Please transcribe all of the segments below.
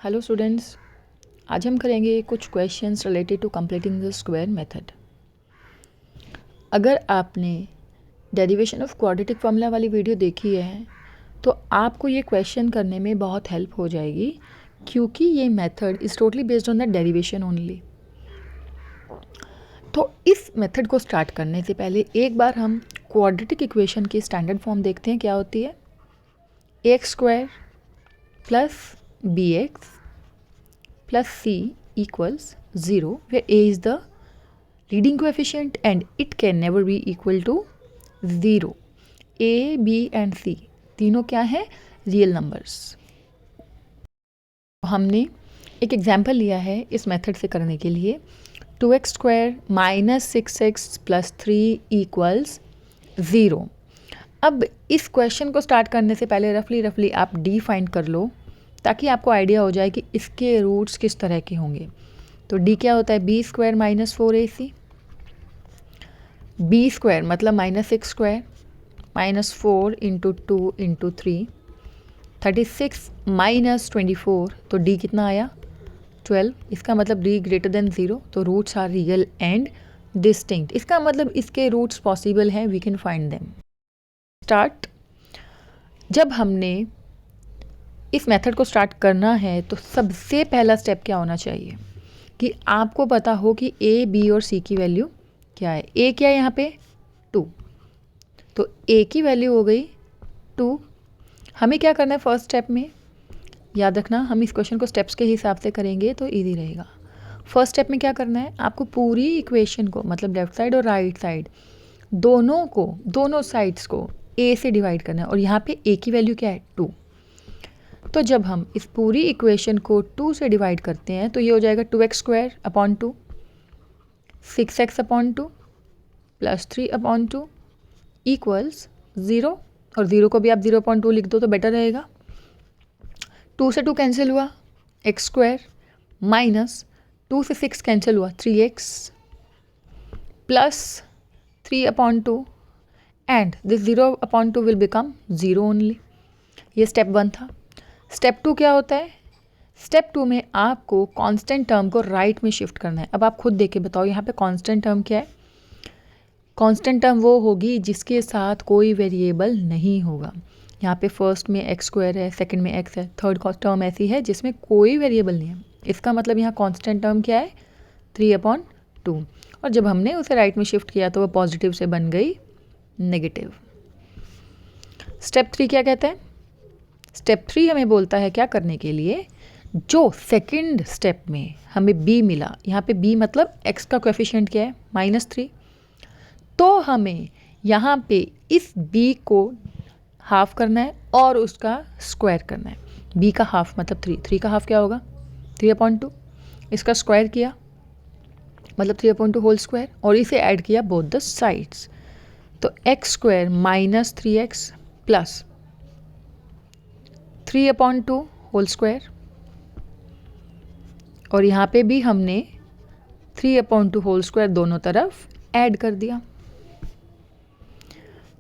Hello students, आज हम करेंगे कुछ questions related to completing the square method. अगर आपने डेरिवेशन ऑफ क्वाड्रेटिक फार्मूला वाली वीडियो देखी है तो आपको ये क्वेश्चन करने में बहुत हेल्प हो जाएगी, क्योंकि ये method is totally based on the derivation only. तो इस मेथड को स्टार्ट करने से पहले एक बार हम क्वाड्रेटिक इक्वेशन की स्टैंडर्ड फॉर्म देखते हैं क्या होती है। X square plus b x plus c equals 0 where a is the leading coefficient and it can never be equal to 0. a, b and c तीनों क्या है? Real numbers. हमने एक एग्जाम्पल लिया है इस मेथड से करने के लिए। 2x square minus 6x plus 3 equals 0। अब इस क्वेश्चन को स्टार्ट करने से पहले रफली आप डी फाइंड कर लो ताकि आपको आइडिया हो जाए कि इसके रूट्स किस तरह के होंगे। तो डी क्या होता है? B square minus 4ac। B square मतलब minus 6 square minus 4 into 2 into 3 36 minus 24। तो डी कितना आया? 12। इसका मतलब डी ग्रेटर देन 0, तो roots are real and distinct. इसका मतलब इसके रूट्स पॉसिबल हैं, we can find them. Start. जब हमने इस मेथड को स्टार्ट करना है तो सबसे पहला स्टेप क्या होना चाहिए कि आपको पता हो कि ए, बी और सी की वैल्यू क्या है। ए क्या है यहाँ पे? 2। तो ए की वैल्यू हो गई 2। हमें क्या करना है फर्स्ट स्टेप में? याद रखना, हम इस क्वेश्चन को स्टेप्स के हिसाब से करेंगे तो ईजी रहेगा। फर्स्ट स्टेप में क्या करना है? आपको पूरी इक्वेशन को, मतलब लेफ्ट साइड और राइट साइड दोनों साइड्स को ए से डिवाइड करना है। और यहाँ पे ए की वैल्यू क्या है? 2। तो जब हम इस पूरी इक्वेशन को 2 से डिवाइड करते हैं तो ये हो जाएगा 2x square upon 2, 6x upon 2 plus 3 upon 2 equals 0। और 0 को भी आप 0.2 लिख दो तो बेटर रहेगा। 2 से 2 कैंसिल हुआ, x स्क्वायर माइनस 2 से 6 कैंसिल हुआ, 3x plus 3 upon 2 and this 0/2 will become 0 only. ये स्टेप 1 था। स्टेप 2 क्या होता है? स्टेप 2 में आपको कांस्टेंट टर्म को राइट में शिफ्ट करना है। अब आप खुद देख के बताओ यहाँ पे कांस्टेंट टर्म क्या है? कांस्टेंट टर्म वो होगी जिसके साथ कोई वेरिएबल नहीं होगा। यहाँ पे फर्स्ट में एक्स स्क्वायर है, सेकंड में एक्स है, थर्ड टर्म ऐसी है जिसमें कोई वेरिएबल नहीं है। इसका मतलब यहाँ कांस्टेंट टर्म क्या है? 3/2। और जब हमने उसे राइट में शिफ्ट किया तो वो पॉजिटिव से बन गई नेगेटिव। स्टेप 3 क्या कहते हैं? स्टेप 3 हमें बोलता है क्या करने के लिए? जो सेकंड स्टेप में हमें b मिला, यहाँ पे b मतलब x का कोएफिशिएंट क्या है? -3। तो हमें यहाँ पे इस b को हाफ करना है और उसका स्क्वायर करना है। b का हाफ मतलब 3, 3 का हाफ क्या होगा? 3/2। इसका स्क्वायर किया मतलब 3/2 होल स्क्वायर और इसे ऐड किया बोथ द साइड्स। तो x square minus 3x plus 3/2 whole square और यहाँ पे भी हमने 3/2 होल स्क्वायर दोनों तरफ ऐड कर दिया।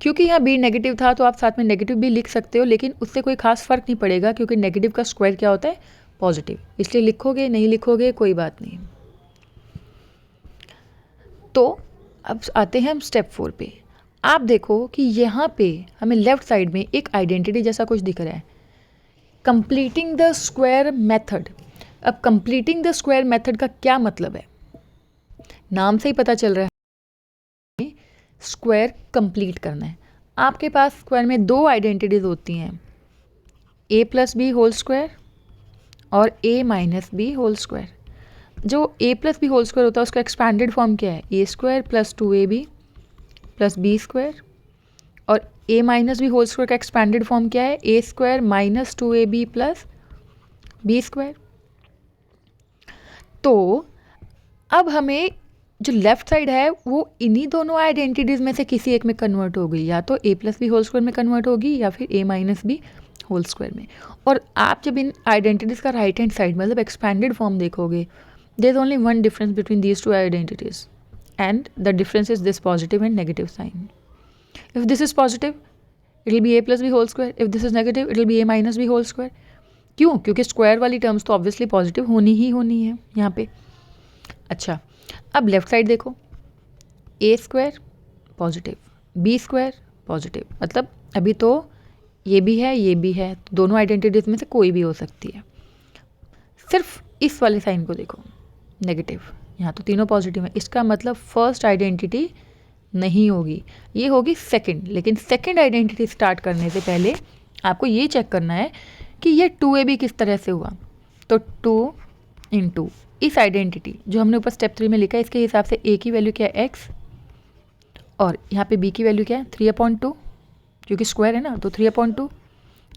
क्योंकि यहाँ b नेगेटिव था तो आप साथ में नेगेटिव भी लिख सकते हो, लेकिन उससे कोई खास फर्क नहीं पड़ेगा क्योंकि नेगेटिव का स्क्वायर क्या होता है? पॉजिटिव। इसलिए लिखोगे नहीं लिखोगे कोई बात नहीं। तो अब आते हैं हम स्टेप 4 पे। आप देखो कि यहाँ पे हमें लेफ्ट साइड में एक आइडेंटिटी जैसा कुछ दिख रहा है, कंप्लीटिंग द स्क्वायर मेथड। अब कंप्लीटिंग द स्क्वायर मेथड का क्या मतलब है? नाम से ही पता चल रहा है स्क्वायर कंप्लीट करना है। आपके पास स्क्वायर में 2 आइडेंटिटीज होती हैं, a plus b whole square और a minus b whole square. जो a plus b whole square होता है उसका एक्सपैंडेड फॉर्म क्या है? a square plus 2ab plus b square. और a minus b whole square का एक्सपैंडेड फॉर्म क्या है? a square minus 2ab plus b square. तो अब हमें जो लेफ्ट साइड है वो इन्हीं दोनों आइडेंटिटीज़ में से किसी एक में कन्वर्ट हो गई, या तो a plus b whole square में कन्वर्ट होगी या फिर a minus b whole square में। और आप जब इन आइडेंटिटीज़ का राइट हैंड साइड मतलब एक्सपैंडेड फॉर्म देखोगे, there is only one difference between these 2 identities and the difference is this positive and negative sign. If this is positive, it will be a plus b whole square. If this is negative, it will be a minus b whole square. क्यों? क्योंकि square वाली terms तो obviously positive होनी ही होनी है यहाँ पे। अच्छा, अब लेफ्ट साइड देखो, a square positive, b square positive, मतलब अभी तो ये भी है ये भी है, तो दोनों आइडेंटिटीज में से कोई भी हो सकती है। सिर्फ इस वाले साइन को देखो, नेगेटिव, यहाँ तो तीनों पॉजिटिव है, इसका मतलब फर्स्ट आइडेंटिटी नहीं होगी, ये होगी सेकंड। लेकिन सेकंड आइडेंटिटी स्टार्ट करने से पहले आपको ये चेक करना है कि ये 2ab किस तरह से हुआ। तो 2 इंटू इस आइडेंटिटी जो हमने ऊपर स्टेप 3 में लिखा है, इसके हिसाब से a की वैल्यू क्या है x, और यहाँ पे b की वैल्यू क्या है 3/2, क्योंकि स्क्वायर है ना, तो 3/2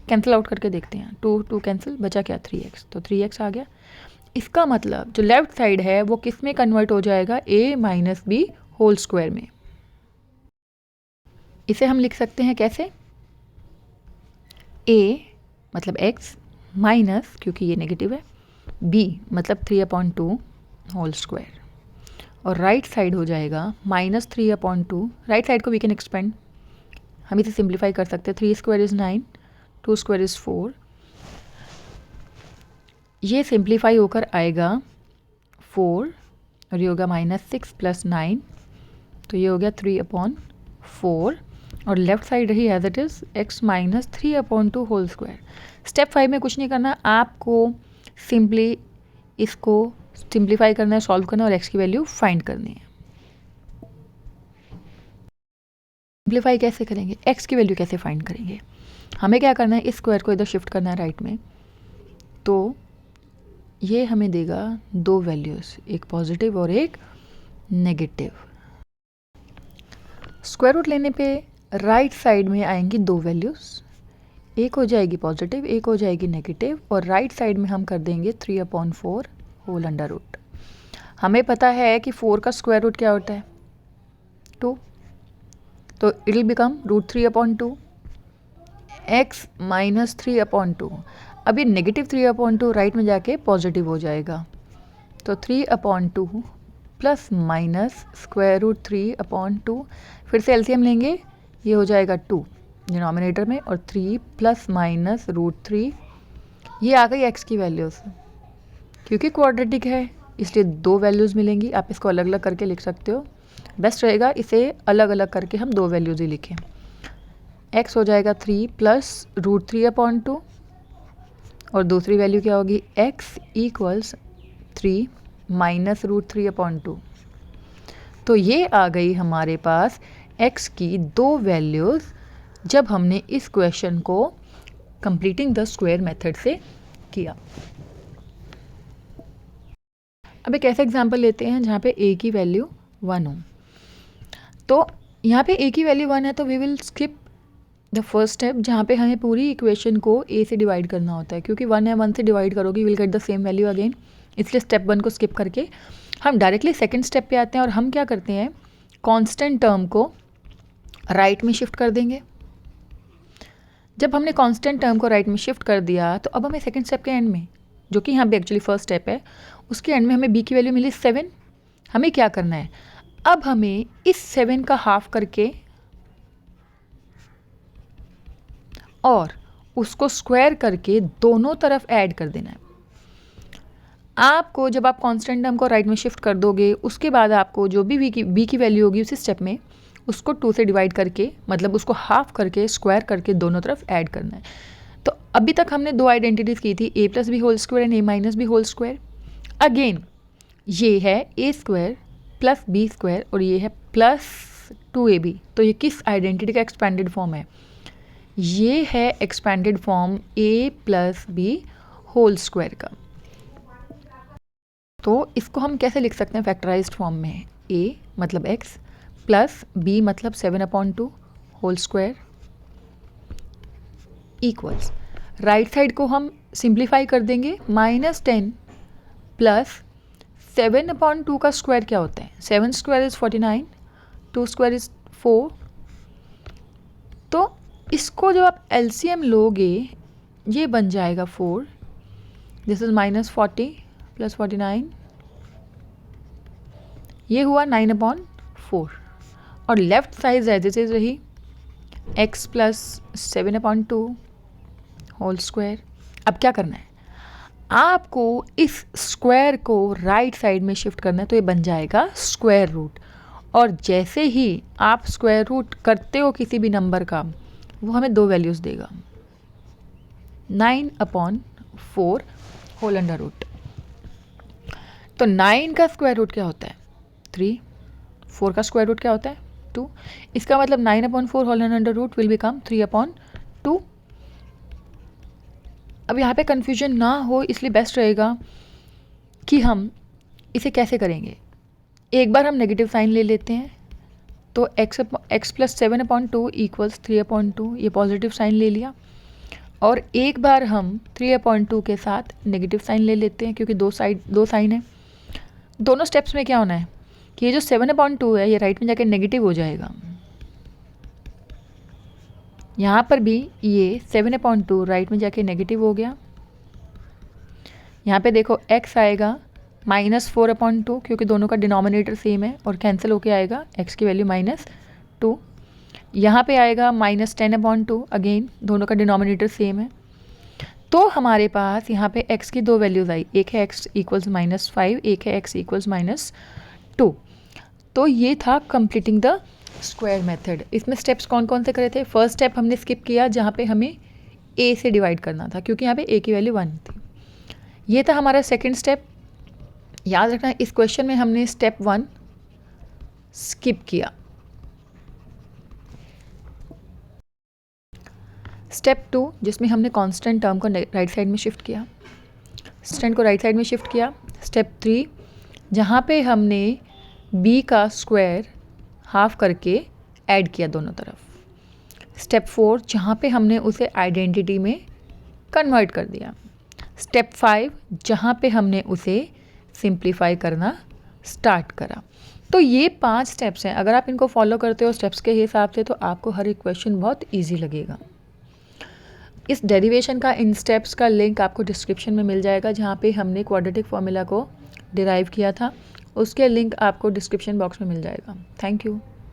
कैंसिल आउट करके देखते हैं, 2 कैंसिल, बचा क्या 3x, तो 3x आ गया। इसका मतलब जो लेफ्ट साइड है वो किस में कन्वर्ट हो जाएगा, a minus b whole square में। इसे हम लिख सकते हैं कैसे, a मतलब x माइनस, क्योंकि ये नेगेटिव है, b मतलब 3/2 होल स्क्वायर, और राइट साइड हो जाएगा माइनस 3/2। राइट साइड को वी कैन एक्सपेंड, हम इसे सिंप्लीफाई कर सकते हैं, 3 स्क्वायर इज़ 9, 2 स्क्वायर इज़ 4, ये सिंप्लीफाई होकर आएगा 4, और ये होगा -6 + 9, तो ये हो गया 3/4, और लेफ्ट साइड रही as it is x minus 3/2 whole square. Step 5 में कुछ नहीं करना, आपको सिंपली इसको सिंप्लीफाई करना है, सॉल्व करना है, और x की वैल्यू फाइंड करनी है। सिंप्लीफाई कैसे करेंगे, x की वैल्यू कैसे फाइंड करेंगे, हमें क्या करना है, इस स्क्वायर को इधर शिफ्ट करना है राइट में, तो ये हमें देगा 2 वैल्यूज़, एक पॉजिटिव और एक नेगेटिव। स्क्वायर रूट लेने पे राइट साइड में आएंगी 2 वैल्यूज़, एक हो जाएगी पॉजिटिव, एक हो जाएगी नेगेटिव, और राइट साइड में हम कर देंगे 3/4 होल अंडर रूट। हमें पता है कि 4 का स्क्वायर रूट क्या होता है 2, तो it will become √3/2 x minus 3/2। अब ये नेगेटिव 3/2 राइट में जाके पॉजिटिव हो जाएगा, तो 3/2 प्लस माइनस स्क्वायर रूट 3/2, फिर से एलसीएम लेंगे, ये हो जाएगा 2 डिनोमिनेटर में, और 3 प्लस माइनस √3, ये आ गई x की वैल्यूज़। क्योंकि क्वाड्रेटिक है इसलिए 2 वैल्यूज़ मिलेंगी, आप इसको अलग अलग करके लिख सकते हो, बेस्ट रहेगा इसे अलग अलग करके हम 2 वैल्यूज़ ही लिखें। x हो जाएगा 3 प्लस √3/2, और दूसरी वैल्यू क्या होगी, x इक्वल्स 3 माइनस √3/2। तो ये आ गई हमारे पास x की 2 वैल्यूज़ जब हमने इस क्वेश्चन को कंप्लीटिंग द स्क्वायर मेथड से किया। अब एक ऐसा एग्जांपल लेते हैं जहाँ पे a की वैल्यू 1 हो, तो यहाँ पे a की वैल्यू 1 है, तो we will skip the first step जहाँ पे हमें पूरी इक्वेशन को a से डिवाइड करना होता है, क्योंकि 1 है, 1 से डिवाइड करोगे will get the same value again, इसलिए स्टेप 1 को स्किप करके हम डायरेक्टली सेकंड स्टेप पे आते हैं, और हम क्या करते हैं, कांस्टेंट टर्म को राइट में शिफ्ट कर देंगे। जब हमने कांस्टेंट टर्म को राइट में शिफ्ट कर दिया, तो अब हमें सेकंड स्टेप के एंड में, जो कि यहाँ पे एक्चुअली फर्स्ट स्टेप है, उसके एंड में हमें b की वैल्यू मिली 7। हमें क्या करना है, अब हमें इस 7 का हाफ करके और उसको स्क्वायर करके दोनों तरफ ऐड कर देना है। आपको जब आप कांस्टेंट टर्म को राइट में शिफ्ट कर दोगे, उसके बाद आपको जो भी b की वैल्यू होगी उसी स्टेप में उसको 2 से डिवाइड करके, मतलब उसको हाफ करके स्क्वायर करके दोनों तरफ ऐड करना है। तो अभी तक हमने 2 आइडेंटिटीज़ की थी, a + b whole square and a minus b whole square. Again ये है a square plus b square, और ये है प्लस 2ab, तो ये किस आइडेंटिटी का एक्सपेंडेड फॉर्म है, ये है expanded form a + b whole square का। तो इसको हम कैसे लिख सकते हैं फैक्टराइज्ड फॉर्म में, a मतलब x प्लस b मतलब 7/2 whole square equals, right side को हम सिंप्लीफाई कर देंगे, -10 प्लस 7/2 का स्क्वायर क्या होता है, 7 स्क्वायर इज़ 49, 2 स्क्वायर इज़ 4, तो इसको जब आप एलसीएम लोगे ये बन जाएगा 4, दिस इज -40 + 49, ये हुआ 9/4, और left side as it is रही x + 7/2 होल स्क्वायर। अब क्या करना है, आपको इस स्क्वायर को राइट साइड में शिफ्ट करना है, तो ये बन जाएगा स्क्वायर रूट। और जैसे ही आप स्क्वायर रूट करते हो किसी भी नंबर का, वो हमें दो वैल्यूज़ देगा, 9/4 होल अंडर रूट। तो 9 का स्क्वायर रूट क्या होता है? 3। 4 का स्क्वायर रूट क्या होता है? 2। इसका मतलब 9/4 whole under root will become 3/2। अब यहाँ पे कन्फ्यूजन ना हो, इसलिए बेस्ट रहेगा कि हम इसे कैसे करेंगे। एक बार हम नेगेटिव साइन ले लेते हैं, तो x प्लस 7/2 इक्वल्स 3/2, ये पॉजिटिव साइन ले लिया। और एक बार हम 3/2 के साथ नेगेटिव साइन ले लेते हैं, क्योंकि दो साइन है। दोनों स्टेप्स में क्या होना है कि ये जो 7/2 है ये राइट में जाके नेगेटिव हो जाएगा। यहाँ पर भी ये 7/2 राइट में जाके नेगेटिव हो गया। यहाँ पे देखो x आएगा -4/2, क्योंकि दोनों का डिनोमिनेटर सेम है और कैंसिल होके आएगा x की वैल्यू -2। यहाँ पे आएगा -10/2, अगेन दोनों का डिनोमिनेटर सेम है। तो हमारे पास यहाँ पे x की दो वैल्यूज़ आई, एक है x इक्वल्स -5, एक है x इक्वल्स -2। तो ये था कंप्लीटिंग द स्क्वायर मेथड। इसमें स्टेप्स कौन कौन से करे थे? फर्स्ट स्टेप हमने स्किप किया, जहाँ पे हमें a से डिवाइड करना था, क्योंकि यहाँ पे a की वैल्यू 1 थी। ये था हमारा सेकेंड स्टेप। याद रखना इस क्वेश्चन में हमने स्टेप 1 स्किप किया। स्टेप 2 जिसमें हमने कांस्टेंट टर्म को राइट साइड में शिफ्ट किया, स्टेंट को राइट साइड में शिफ्ट किया। स्टेप 3 जहाँ पे हमने b का स्क्वायर हाफ करके ऐड किया दोनों तरफ। स्टेप 4 जहाँ पे हमने उसे आइडेंटिटी में कन्वर्ट कर दिया। स्टेप 5 जहाँ पे हमने उसे सिंप्लीफाई करना स्टार्ट करा। तो ये 5 स्टेप्स हैं। अगर आप इनको फॉलो करते हो स्टेप्स के हिसाब से, तो आपको हर एक क्वेश्चन बहुत ईजी लगेगा। इस डेरिवेशन का, इन स्टेप्स का लिंक आपको डिस्क्रिप्शन में मिल जाएगा, जहाँ पे हमने क्वाड्रेटिक फॉर्मूला को डिराइव किया था। उसके लिंक आपको डिस्क्रिप्शन बॉक्स में मिल जाएगा। Thank you.